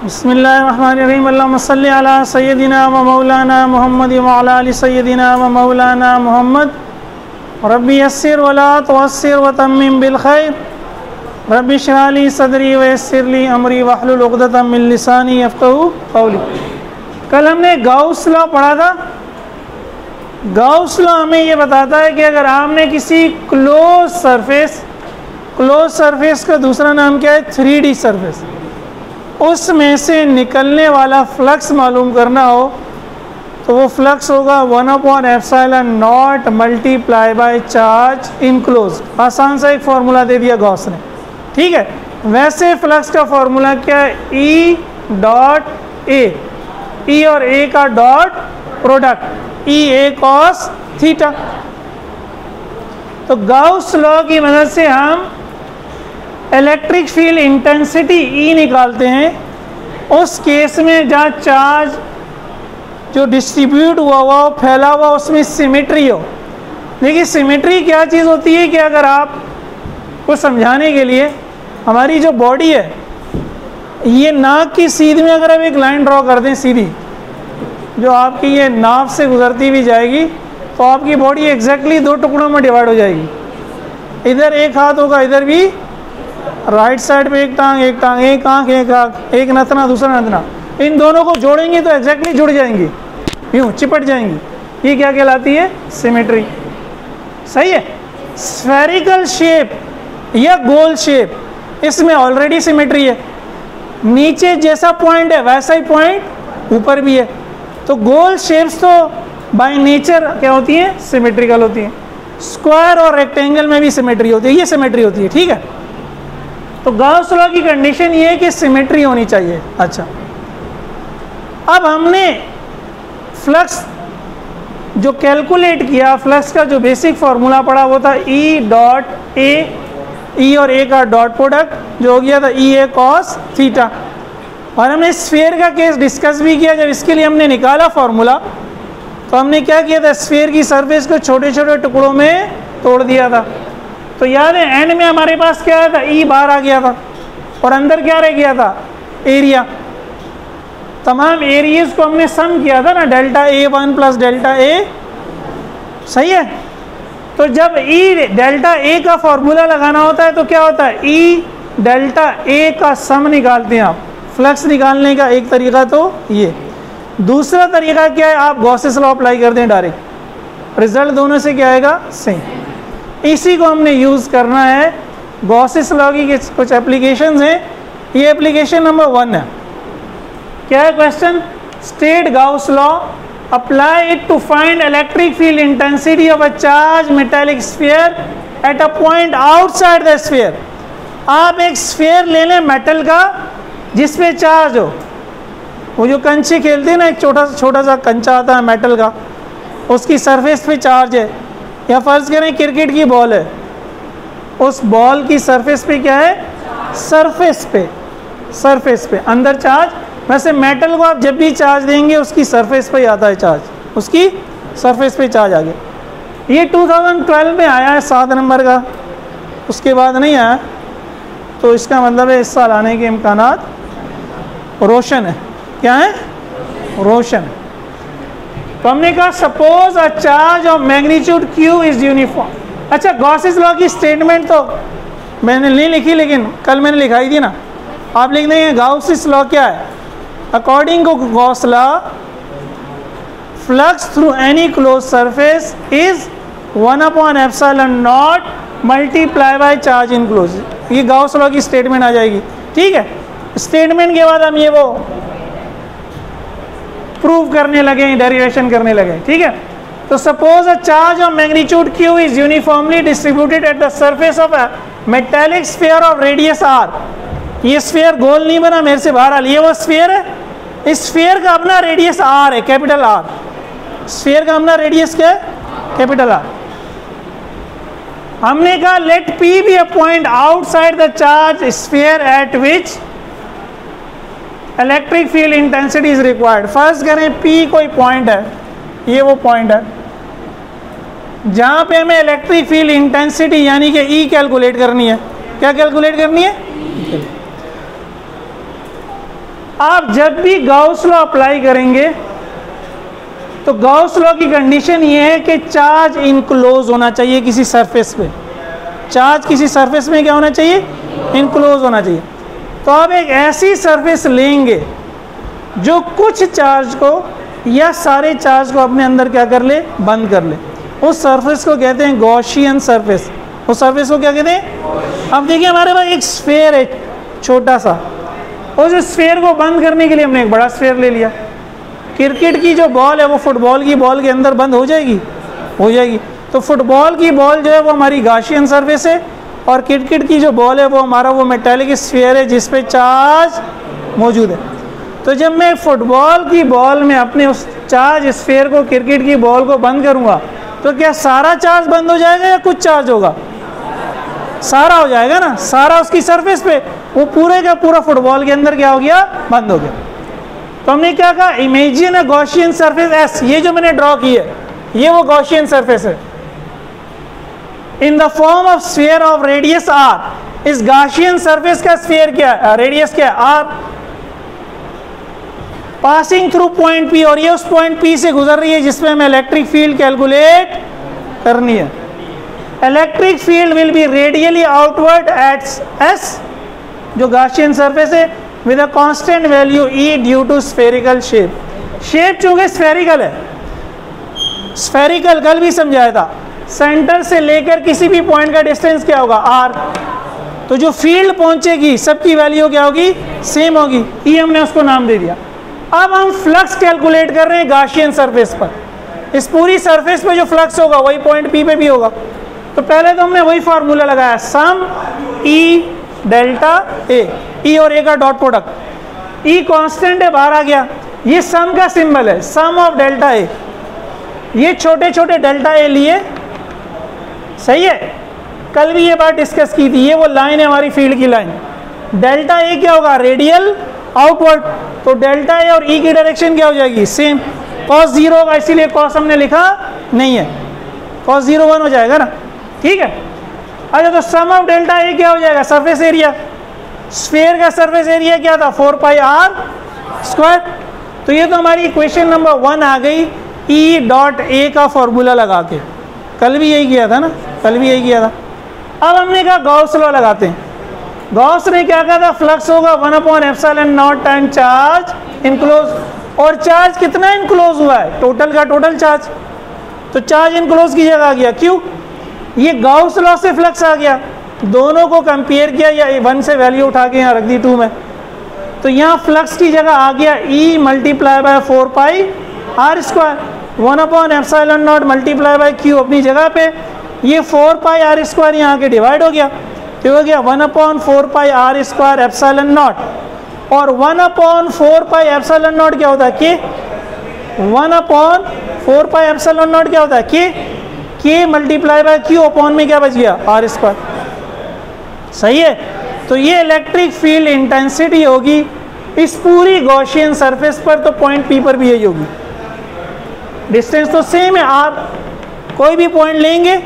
बिस्मिल्लाहिर्रहमानिर्रहीम अल्लाहुम्मा सल्लि अला सय्यदिना व मौलाना मुहम्मद व अला आलि सय्यदिना व मौलाना मुहम्मद रब्बी यस्सिर व ला तुअस्सिर व तम्मिम बिल खैर रब्बी इश्रह ली सदरी व यस्सिर ली अमरी वहलुल उक़दतम मिन लिसानी यफ़क़हू क़ौली। कल हमने गाउस लॉ पढ़ा था। गाउस लॉ हमें ये बताता है कि अगर आपने किसी क्लोज सरफेस का दूसरा नाम क्या है, 3D सरफेस, उसमें से निकलने वाला फ्लक्स मालूम करना हो तो वो फ्लक्स होगा 1/ε0 मल्टीप्लाई बाय चार्ज इनक्लोज। आसान सा एक फॉर्मूला दे दिया गॉस ने, ठीक है। वैसे फ्लक्स का फॉर्मूला क्या है, E डॉट ए, E और A का dot product EA cos theta. तो गाउस लॉ की मदद से हम इलेक्ट्रिक फील्ड इंटेंसिटी E निकालते हैं उस केस में जहाँ चार्ज जो डिस्ट्रीब्यूट हुआ हो, फैला हुआ, उसमें सिमेट्री हो। देखिए सिमेट्री क्या चीज़ होती है कि अगर आप को समझाने के लिए, हमारी जो बॉडी है, ये नाक की सीध में अगर आप एक लाइन ड्रॉ कर दें सीधी, जो आपकी ये नाक से गुजरती भी जाएगी, तो आपकी बॉडी एग्जैक्टली 2 टुकड़ों में डिवाइड हो जाएगी। इधर एक हाथ होगा, इधर भी राइट साइड पे एक टांग, एक आँख, एक नथना, दूसरा नथना, इन दोनों को जोड़ेंगे तो एग्जैक्टली जुड़ जाएंगी, यूँ चिपट जाएंगी। ये क्या कहलाती है, सिमेट्री। सही है। स्फेरिकल शेप या गोल शेप, इसमें ऑलरेडी सिमेट्री है। नीचे जैसा पॉइंट है वैसा ही पॉइंट ऊपर भी है। तो गोल शेप्स तो बाय नेचर क्या होती हैं, सिमेट्रिकल होती हैं। स्क्वायर और रेक्टेंगल में भी सिमेट्री होती है, ये सिमेट्री होती है, ठीक है। तो गाउस लॉ की कंडीशन ये है कि सिमेट्री होनी चाहिए। अच्छा, अब हमने फ्लक्स जो कैलकुलेट किया, फ्लक्स का जो बेसिक फार्मूला पढ़ा वो था E डॉट ए, E और A का डॉट प्रोडक्ट, जो हो गया था EA cos थीटा। और हमने स्फीयर का केस डिस्कस भी किया। जब इसके लिए हमने निकाला फार्मूला तो हमने क्या किया था, स्फीयर की सरफेस को छोटे छोटे टुकड़ों में तोड़ दिया था। तो याद है एंड में हमारे पास क्या आया था, E बाहर आ गया था और अंदर क्या रह गया था, एरिया। तमाम एरियाज को हमने सम किया था ना, delta A1 plus delta A, सही है। तो जब E डेल्टा A का फॉर्मूला लगाना होता है तो क्या होता है, E डेल्टा A का सम निकालते हैं आप। फ्लक्स निकालने का एक तरीका तो ये, दूसरा तरीका क्या है, आप गॉसेस लॉ अप्लाई कर दें डायरेक्ट, रिजल्ट दोनों से क्या आएगा, सेम। इसी को हमने यूज़ करना है। गॉसेस लॉ की कुछ एप्लीकेशंस हैं, ये एप्लीकेशन नंबर 1 है। क्या है question, state Gauss law, apply it to find electric field intensity of a charge metallic sphere at a point outside the sphere. आप एक स्फीयर ले लें मेटल का जिसपे चार्ज हो, वो जो कंचे खेलते हैं ना, एक छोटा सा कंचा आता है मेटल का, उसकी सरफेस पे चार्ज है। या फर्ज करें क्रिकेट की बॉल है, उस बॉल की सरफेस पे क्या है, सरफेस पे अंदर चार्ज। वैसे मेटल को आप जब भी चार्ज देंगे उसकी सरफेस पे ही आता है चार्ज, उसकी सरफेस पे चार्ज आ गया। ये 2012 में आया है 7 नंबर का, उसके बाद नहीं आया। तो इसका मतलब है इस साल आने के इम्कानात रोशन है। क्या है, रोशन है। तो हमने कहा suppose a charge of magnitude Q is uniform. अच्छा, गॉसेस लॉ की स्टेटमेंट तो मैंने नहीं लिखी, लेकिन कल मैंने लिखाई थी ना, आप लिख देंगे गाउस लॉ क्या है। According to Gauss law, flux through any close surface is 1/ε0 multiply by charge enclose. ये गाउस लॉ की स्टेटमेंट आ जाएगी, ठीक है। स्टेटमेंट के बाद हम ये वो प्रूव करने लगे, डेरिवेशन करने लगे, ठीक है। तो suppose a charge of magnitude Q is uniformly distributed at the surface of a metallic sphere of radius R। ये स्फीयर गोल नहीं बना, मेरे से बाहर आ लिया, वो स्फीयर है। इस स्फीयर का अपना रेडियस R है, कैपिटल R। स्फीयर का अपना रेडियस क्या है, कैपिटल R। हमने कहा let P be a point outside the charge sphere at which electric field intensity is required. First करें P कोई पॉइंट है, ये वो पॉइंट है जहाँ पे हमें इलेक्ट्रिक फील्ड इंटेंसिटी यानी कि E कैलकुलेट करनी है। क्या कैलकुलेट करनी है, आप जब भी गाउस लॉ अप्लाई करेंगे तो गाउस लॉ की कंडीशन ये है कि चार्ज इनक्लोज होना चाहिए किसी सरफेस पे। चार्ज किसी सरफेस में क्या होना चाहिए? इनक्लोज होना चाहिए। तो आप एक ऐसी सरफेस लेंगे जो कुछ चार्ज को या सारे चार्ज को अपने अंदर क्या कर ले? बंद कर ले। उस सरफेस को कहते हैं गॉसियन सरफेस। उस सरफेस को क्या कहते हैं? अब देखिए हमारे पास एक स्फेयर है छोटा सा, उस स्फेयर को बंद करने के लिए हमने एक बड़ा स्फेयर ले लिया। क्रिकेट की जो बॉल है वो फुटबॉल की बॉल के अंदर बंद हो जाएगी? हो जाएगी। तो फुटबॉल की बॉल जो है वो हमारी गॉसियन सरफेस है, और क्रिकेट की जो बॉल है वो हमारा वो मेटालिक स्फीयर है जिस पे चार्ज मौजूद है। तो जब मैं फुटबॉल की बॉल में अपने उस चार्ज स्फीयर को, क्रिकेट की बॉल को बंद करूँगा तो क्या सारा चार्ज बंद हो जाएगा या कुछ चार्ज होगा? सारा हो जाएगा ना, सारा उसकी सरफेस पे, वो पूरे का पूरा फुटबॉल के अंदर क्या हो गया? बंद हो गया। तो हमने क्या कहा? Imagine a Gaussian surface S. ये जो मैंने ड्रॉ की है ये वो गॉसियन सरफेस है in the form of sphere of radius R. इस गॉसियन सरफेस का स्फीयर क्या है? रेडियस क्या है? R. Passing through point P, और ये उस पॉइंट पी से गुजर रही है जिसमें हमें इलेक्ट्रिक फील्ड कैलकुलेट करनी है। Electric field will be radially outward at S, जो गॉसियन सरफेस है, with a constant value E due to spherical shape. Shape चूंकि स्फेरिकल है, स्फेरिकल कल भी समझाया था, सेंटर से लेकर किसी भी पॉइंट का डिस्टेंस क्या होगा? आर। तो जो फील्ड पहुंचेगी सबकी वैल्यू क्या होगी? सेम होगी। ई हमने उसको नाम दे दिया। अब हम फ्लक्स कैलकुलेट कर रहे हैं गॉसियन सरफेस पर। इस पूरी सरफेस पे जो फ्लक्स होगा वही पॉइंट पी पे भी होगा। तो पहले तो हमने वही फार्मूला लगाया, सम ई डेल्टा ए, ई और ए का डॉट प्रोडक्ट। ई कांस्टेंट है, बाहर आ गया। ये सम का सिंबल है, सम ऑफ डेल्टा ए। ये छोटे छोटे डेल्टा ए लिए, सही है। कल भी ये बात डिस्कस की थी। ये वो लाइन है हमारी फील्ड की लाइन। डेल्टा ए क्या होगा? Radial outward. तो डेल्टा ए और ई की डायरेक्शन क्या हो जाएगी? सेम। कॉस 0 होगा, इसीलिए कॉस हमने लिखा नहीं है। कॉस 0 1 हो जाएगा ना, ठीक है। अच्छा, तो सम ऑफ डेल्टा ए क्या हो जाएगा? Surface area. स्फीयर का सरफेस एरिया क्या था? 4 पाई आर स्क्वायर। तो ये तो हमारी इक्वेशन नंबर 1 आ गई ई डॉट ए का फॉर्मूला लगा के। कल भी यही किया था ना, कल भी यही किया था। अब हमने कहा गॉस लॉ लगाते हैं। गॉस ने क्या कहा था? फ्लक्स होगा 1/ε0 टाइम चार्ज इनक्लोज। और चार्ज कितना इनक्लोज हुआ है? टोटल का टोटल चार्ज। तो चार्ज इनक्लोज की जगह आ गया, क्यों? ये गॉस लॉ से फ्लक्स आ गया। दोनों को कंपेयर किया, या 1 से वैल्यू उठा के यहाँ रख दी 2 में, तो यहाँ फ्लक्स की जगह आ गया E multiply by 4 pi are square. 1/ε0 multiply by q अपनी जगह पे, ये 4 पाई आर स्क्वायर यहाँ के डिवाइड हो गया, तो हो गया 1/4 पाई आर स्क्वायर एप्सिलॉन नॉट। और 1/4 पाई एप्सिलॉन नॉट क्या होता है? के। 1/4 पाई एप्सिलॉन नॉट क्या होता है? के मल्टीप्लाई बाय क्यू अपॉन में क्या बच गया? R square. सही है। तो ये इलेक्ट्रिक फील्ड इंटेंसिटी होगी इस पूरी गॉसियन सरफेस पर। तो पॉइंट पी पर भी यही होगी। डिस्टेंस तो सेम है आर। कोई भी पॉइंट लेंगे,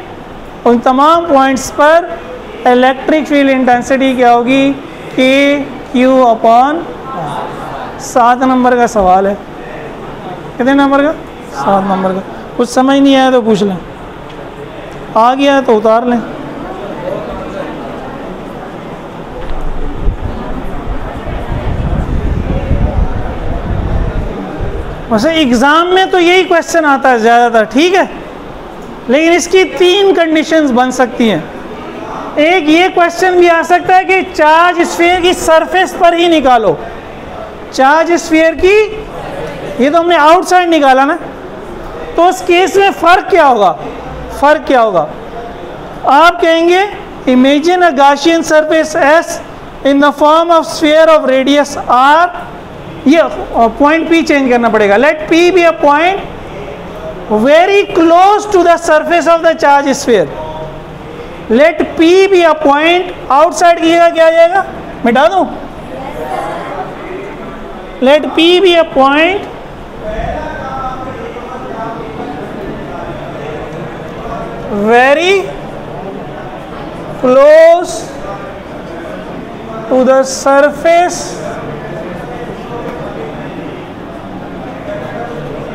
उन तमाम पॉइंट्स पर इलेक्ट्रिक फील्ड इंटेंसिटी क्या होगी? के क्यू अपॉन। 7 नंबर का सवाल है। कितने नंबर का? 7 नंबर का। कुछ समझ नहीं आया तो पूछ लें, आ गया है तो उतार लें। वैसे एग्ज़ाम में तो यही क्वेश्चन आता है ज़्यादातर, ठीक है, लेकिन इसकी 3 कंडीशंस बन सकती हैं। एक ये क्वेश्चन भी आ सकता है कि चार्ज स्फीयर की सरफेस पर ही निकालो। चार्ज स्फीयर की, ये तो हमने आउटसाइड निकाला ना, तो उस केस में फ़र्क क्या होगा? फ़र्क क्या होगा? आप कहेंगे imagine a Gaussian surface S in the form of sphere of radius R. ये पॉइंट पी चेंज करना पड़ेगा। Let P be a point very close to the surface of the charge sphere. Let P be a point, outside की जगह क्या आ जाएगा? मिटा दूं? Let P be a point very close to the surface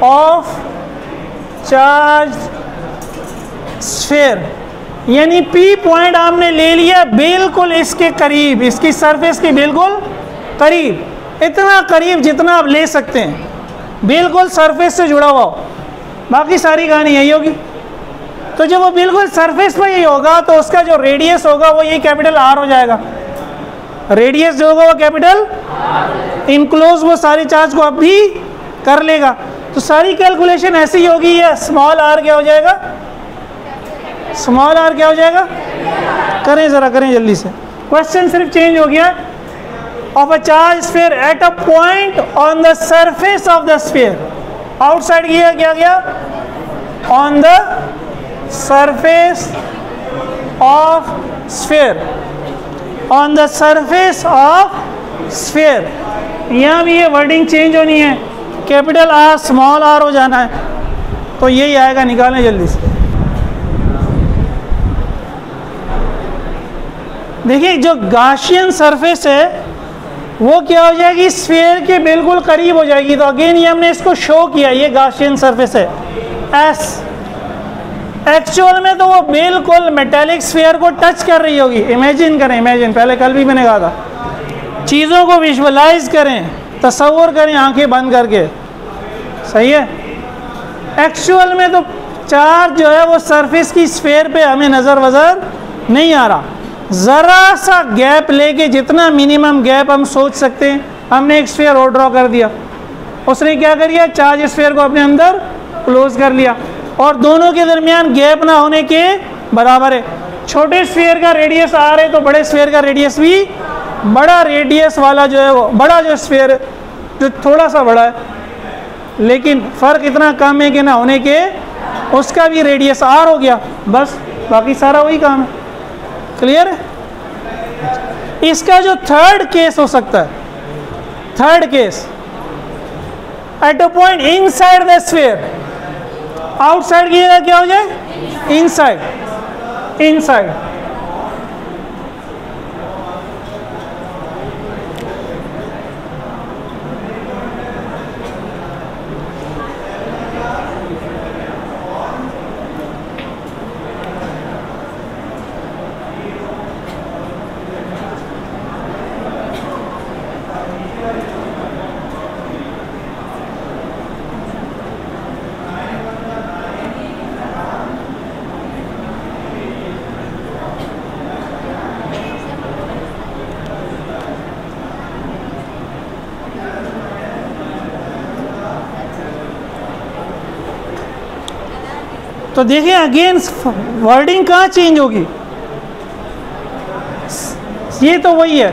of charge sphere, यानी P point आपने ले लिया बिल्कुल इसके करीब, इसकी सरफेस के बिल्कुल करीब, इतना करीब जितना आप ले सकते हैं, बिल्कुल सरफेस से जुड़ा हुआ हो, बाकी सारी कहानी यही होगी। तो जब वो बिल्कुल सरफेस पर ही होगा तो उसका जो रेडियस होगा वो ये कैपिटल R हो जाएगा। रेडियस जो होगा वो कैपिटल इनक्लोज वो सारी चार्ज को अब भी कर लेगा। तो सारी कैलकुलेशन ऐसी ही होगी। ये स्मॉल r क्या हो जाएगा, स्मॉल r क्या हो जाएगा, करें ज़रा करें जल्दी से। क्वेश्चन सिर्फ चेंज हो गया, of a charge sphere at a point on the surface of the sphere, outside किया क्या गया, on the surface of sphere, on the surface of sphere. यहाँ भी ये वर्डिंग चेंज होनी है, कैपिटल R स्मॉल r हो जाना है। तो यही आएगा, निकालें जल्दी से। देखिए जो गाशियन सरफेस है वो क्या हो जाएगी, स्फीयर के बिल्कुल करीब हो जाएगी। तो अगेन ये हमने इसको शो किया, ये गाशियन सरफेस है S। एक्चुअल में तो वो बिल्कुल मेटेलिक स्फीयर को टच कर रही होगी। इमेजिन करें, इमेजिन, पहले कल भी मैंने कहा था, चीज़ों को विजुअलाइज करें, तसव्वुर करें आंखें बंद करके, सही है। एक्चुअल में तो चार्ज जो है वो सरफेस की स्फीयर पे हमें नज़र वज़र नहीं आ रहा। ज़रा सा गैप लेके, जितना मिनिमम गैप हम सोच सकते हैं, हमने एक स्फीयर और ड्रॉ कर दिया। उसने क्या कर दिया, चार्ज स्फीयर को अपने अंदर क्लोज कर लिया, और दोनों के दरमियान गैप ना होने के बराबर है। छोटे स्फीयर का रेडियस R है तो बड़े स्फीयर का रेडियस भी, बड़ा रेडियस वाला जो है वो बड़ा, जो स्फीयर जो थोड़ा सा बड़ा है लेकिन फ़र्क इतना कम है कि ना होने के, उसका भी रेडियस R हो गया। बस बाकी सारा वही काम है। क्लियर है। इसका जो थर्ड केस हो सकता है, third case, eight a point inside the sphere, outside की जगह क्या हो जाए, इनसाइड, इनसाइड। तो देखिए अगेन वर्डिंग कहाँ चेंज होगी, ये तो वही है,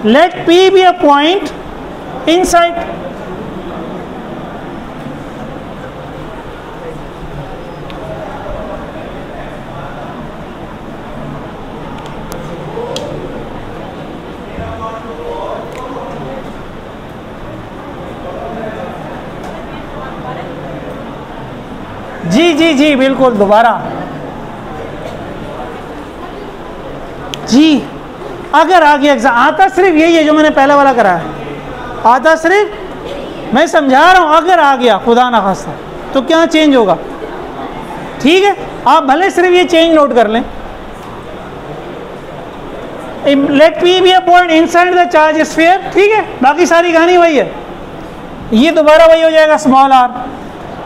let P be a point inside. जी जी जी बिल्कुल, दोबारा जी। अगर आगे एग्जाम आता सिर्फ यही है जो मैंने पहला वाला करा है, आता सिर्फ, मैं समझा रहा हूँ, अगर आ गया खुदा ना खास्ता तो क्या चेंज होगा। ठीक है, आप भले सिर्फ ये चेंज नोट कर लें, let P be a point inside the charge sphere. ठीक है, बाकी सारी कहानी वही है, ये दोबारा वही हो जाएगा, स्मॉल r।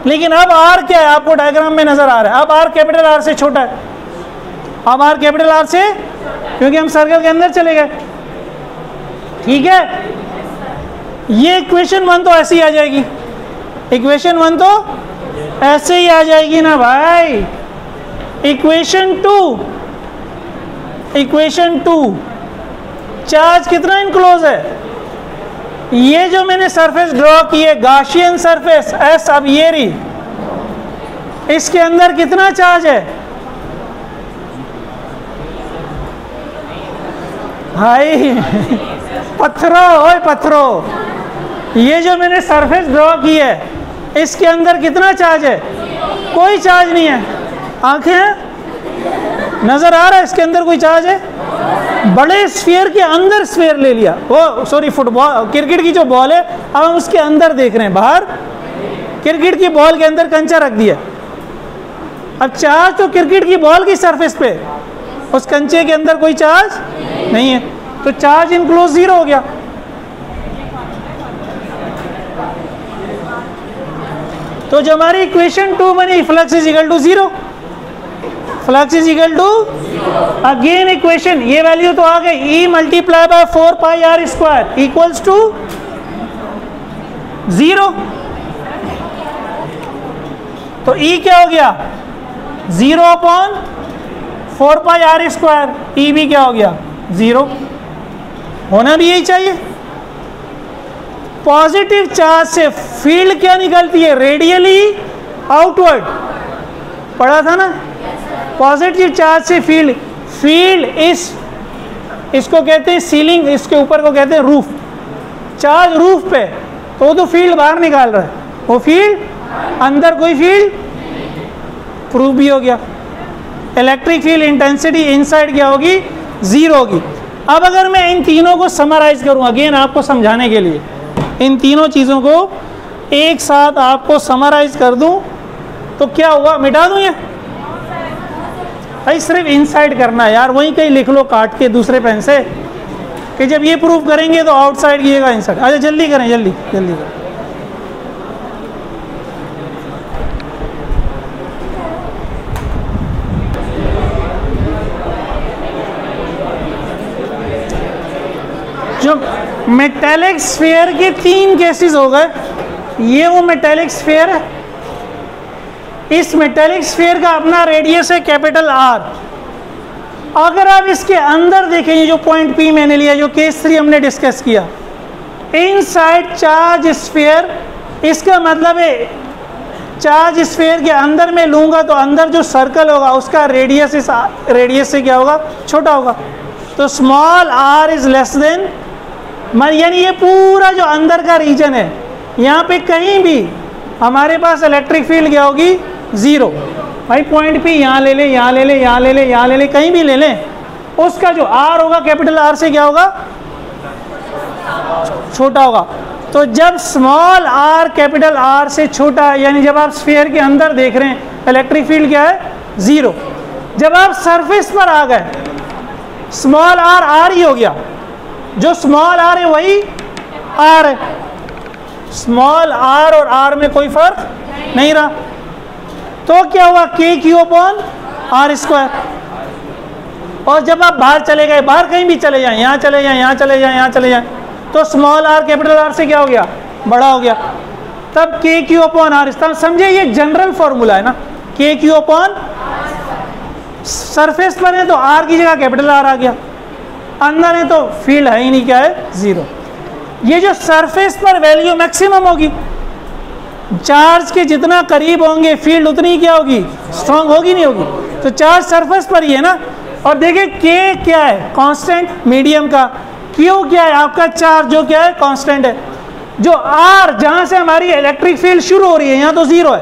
लेकिन अब R क्या है, आपको डायग्राम में नजर आ रहा है, अब R कैपिटल R से छोटा है, अब R कैपिटल R से, क्योंकि हम सर्कल के अंदर चले गए। ठीक है, ये इक्वेशन 1 तो ऐसे ही आ जाएगी, इक्वेशन 1 तो ऐसे ही आ जाएगी ना भाई। इक्वेशन 2, इक्वेशन 2, चार्ज कितना इनक्लोज है, ये जो मैंने सरफेस ड्रॉ की है गाशियन सरफेस S, अब ये रही, इसके अंदर कितना चार्ज है भाई पत्थरों, ओए पत्थरों, ये जो मैंने सरफेस ड्रॉ की है इसके अंदर कितना चार्ज है, कोई चार्ज नहीं है। आंखें नजर आ रहा है इसके अंदर कोई चार्ज है, बड़े स्फीयर के अंदर स्फीयर ले लिया, वो सॉरी फुटबॉल क्रिकेट की जो बॉल है अब हम उसके अंदर देख रहे हैं, बाहर क्रिकेट की बॉल के अंदर कंचा रख दिया, अब चार्ज तो क्रिकेट की बॉल की सरफेस पे, उस कंचे के अंदर कोई चार्ज नहीं है, तो चार्ज इनक्लोज 0 हो गया। तो जो हमारी इक्वेशन 2 बनी, flux is equal to 0, flux is equal to, again equation, ये वैल्यू तो आ गई, E multiply by 4 pi are square equals to 0। तो E क्या हो गया, 0 upon 4 pi are square, E भी क्या हो गया 0, होना भी यही चाहिए। पॉजिटिव चार्ज से फील्ड क्या निकलती है, रेडियली आउटवर्ड, पढ़ा था ना, पॉजिटिव चार्ज से फील्ड, फील्ड इसको कहते हैं सीलिंग, इसके ऊपर को कहते हैं रूफ, चार्ज रूफ पे, तो वो तो फील्ड बाहर निकाल रहा है, वो फील्ड अंदर कोई फील्ड, प्रूफ भी हो गया। इलेक्ट्रिक फील्ड इंटेंसिटी इनसाइड क्या होगी, 0 होगी। अब अगर मैं इन तीनों को समराइज करूं, अगेन आपको समझाने के लिए इन तीनों चीज़ों को एक साथ आपको समराइज कर दूं, तो क्या हुआ, मिटा दूं ये, भाई सिर्फ इनसाइड करना है यार, वहीं कहीं लिख लो काट के दूसरे पेन से, कि जब ये प्रूफ करेंगे तो आउटसाइड कीजिएगा इनसाइड। अच्छा जल्दी करें, जल्दी जल्दी करें। जो मेटेलिक स्फीयर के 3 केसेस हो गए, ये वो मेटेलिक स्फीयर है, इस मेटेलिक स्फीयर का अपना रेडियस है कैपिटल आर। अगर आप इसके अंदर देखेंगे, जो पॉइंट पी मैंने लिया, जो केस 3 हमने डिस्कस किया, इनसाइड चार्ज स्फीयर, इसका मतलब है चार्ज स्फीयर के अंदर में लूंगा तो अंदर जो सर्कल होगा उसका रेडियस इस रेडियस से क्या होगा, छोटा होगा, तो small r is less than, यानी ये पूरा जो अंदर का रीजन है, यहाँ पे कहीं भी हमारे पास इलेक्ट्रिक फील्ड क्या होगी, 0। भाई पॉइंट पी यहाँ ले ले, यहाँ ले ले, यहाँ ले ले, यहाँ ले ले, कहीं भी ले लें, उसका जो आर होगा कैपिटल आर से क्या होगा, छोटा होगा। तो जब स्मॉल आर कैपिटल आर से छोटा है, यानी जब आप स्फीयर के अंदर देख रहे हैं, इलेक्ट्रिक फील्ड क्या है, 0। जब आप सरफेस पर आ गए, स्मॉल आर आर ही हो गया, जो स्मॉल आर है वही आर है, स्मॉल आर और आर में कोई फर्क नहीं रहा, तो क्या हुआ, के क्यू अपॉन आर स्क्वायर। और जब आप बाहर चले गए, बाहर कहीं भी चले जाएं, यहाँ चले जाएं, यहाँ चले जाएं, यहाँ चले जाएं, तो स्मॉल आर कैपिटल आर से क्या हो गया, बड़ा हो गया, तब के क्यू अपॉन आर। समझे, ये जनरल फॉर्मूला है ना, के क्यू अपॉन, सरफेस पर है तो आर की जगह कैपिटल आर आ गया, अंदर है तो फील्ड है ही नहीं, क्या है, 0। ये जो सरफेस पर वैल्यू मैक्सिमम होगी, चार्ज के जितना करीब होंगे फील्ड उतनी क्या होगी, स्ट्रांग होगी, नहीं होगी, तो चार्ज सरफेस पर ही है ना। और देखिए के क्या है, कांस्टेंट मीडियम का, क्यू क्या है, आपका चार्ज जो क्या है, कांस्टेंट है, जो आर जहां से हमारी इलेक्ट्रिक फील्ड शुरू हो रही है, यहाँ तो 0 है,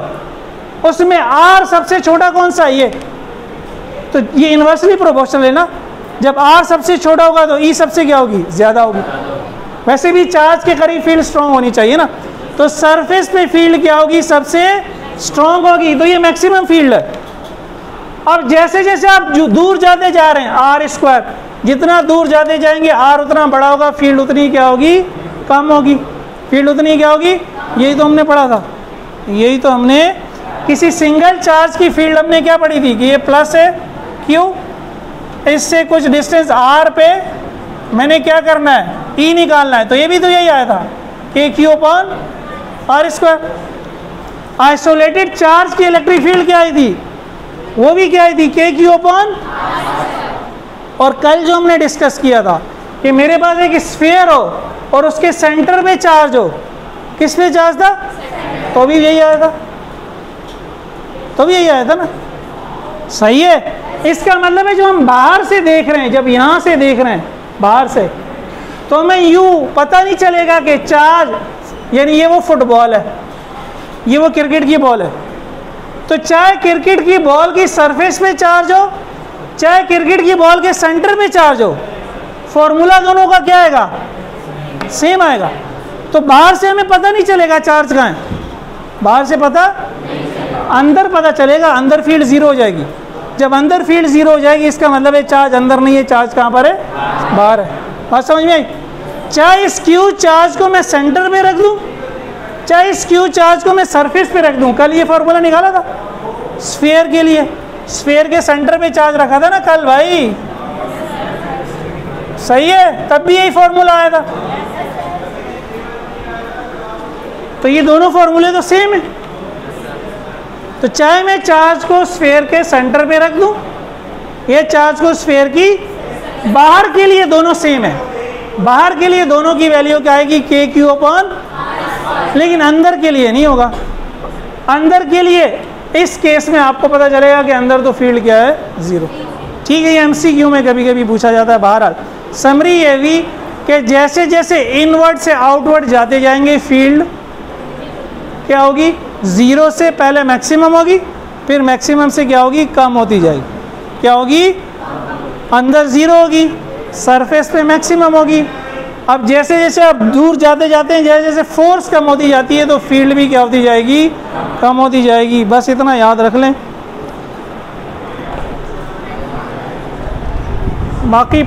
उसमें आर सबसे छोटा कौन सा है, ये, तो ये इन्वर्सली प्रोपोर्शनल है ना, जब आर सबसे छोटा होगा तो ई सबसे क्या होगी, ज़्यादा होगी। वैसे भी चार्ज के करीब फील्ड स्ट्रांग होनी चाहिए ना, तो सरफेस पे फील्ड क्या होगी, सबसे स्ट्रांग होगी, तो ये मैक्सिमम फील्ड है। अब जैसे जैसे आप जो दूर जाते जा रहे हैं, आर स्क्वायर, जितना दूर जाते जाएंगे आर उतना बड़ा होगा, फील्ड उतनी क्या होगी, कम होगी, फील्ड उतनी क्या होगी, यही तो हमने पढ़ा था, यही तो हमने किसी सिंगल चार्ज की फील्ड हमने क्या पढ़ी थी, कि ये प्लस है क्यू, इससे कुछ डिस्टेंस आर पे मैंने क्या करना है, ई निकालना है, तो ये भी तो यही आया था, k q upon R square. Isolated charge की इलेक्ट्रिक फील्ड क्या आई थी, वो भी क्या आई थी, के क्यू अपॉन। और कल जो हमने डिस्कस किया था कि मेरे पास एक स्फीयर हो और उसके सेंटर पे चार्ज हो, किस पे चार्ज था, तो भी यही आया था, तो भी यही आया था ना, सही है। इसका मतलब है जो हम बाहर से देख रहे हैं, जब यहाँ से देख रहे हैं बाहर से, तो हमें यूँ पता नहीं चलेगा कि चार्ज, यानी ये वो फुटबॉल है, ये वो क्रिकेट की बॉल है, तो चाहे क्रिकेट की बॉल की सरफेस पे चार्ज हो, चाहे क्रिकेट की बॉल के सेंटर पे चार्ज हो, फॉर्मूला दोनों का क्या आएगा, सेम आएगा। तो बाहर से हमें पता नहीं चलेगा चार्ज कहाँ है, बाहर से पता, अंदर पता चलेगा, अंदर फील्ड ज़ीरो हो जाएगी। जब अंदर फील्ड ज़ीरो हो जाएगी इसका मतलब है चार्ज अंदर नहीं है, चार्ज कहाँ पर है, बाहर है। बात समझ में आई? चाहे इस क्यू चार्ज को मैं सेंटर में रख दूं, चाहे इस क्यू चार्ज को मैं सरफेस पे रख दूं। कल ये फॉर्मूला निकाला था स्फीयर के लिए, स्फीयर के सेंटर पे चार्ज रखा था ना कल भाई, सही है, तब भी यही फॉर्मूला आया था। तो ये दोनों फॉर्मूले तो सेम है। तो चाहे मैं चार्ज को स्फीयर के सेंटर पे रख दूं या चार्ज को स्फीयर की बाहर, के लिए दोनों सेम है। बाहर के लिए दोनों की वैल्यू क्या आएगी, के क्यू अपॉन, लेकिन अंदर के लिए नहीं होगा। अंदर के लिए इस केस में आपको पता चलेगा कि अंदर तो फील्ड क्या है, ज़ीरो। ठीक है, ये एमसीक्यू में कभी कभी पूछा जाता है। बहरहाल समरी ये भी कि जैसे जैसे इनवर्ड से आउटवर्ड जाते जाएंगे फील्ड क्या होगी, ज़ीरो से पहले मैक्सिमम होगी, फिर मैक्सिमम से क्या होगी, कम होती जाएगी। क्या होगी, अंदर ज़ीरो होगी, सरफेस पे मैक्सिमम होगी। अब जैसे जैसे आप दूर जाते जाते हैं, जैसे जैसे फोर्स कम होती जाती है तो फील्ड भी क्या होती जाएगी, कम होती जाएगी। बस इतना याद रख लें, बाकी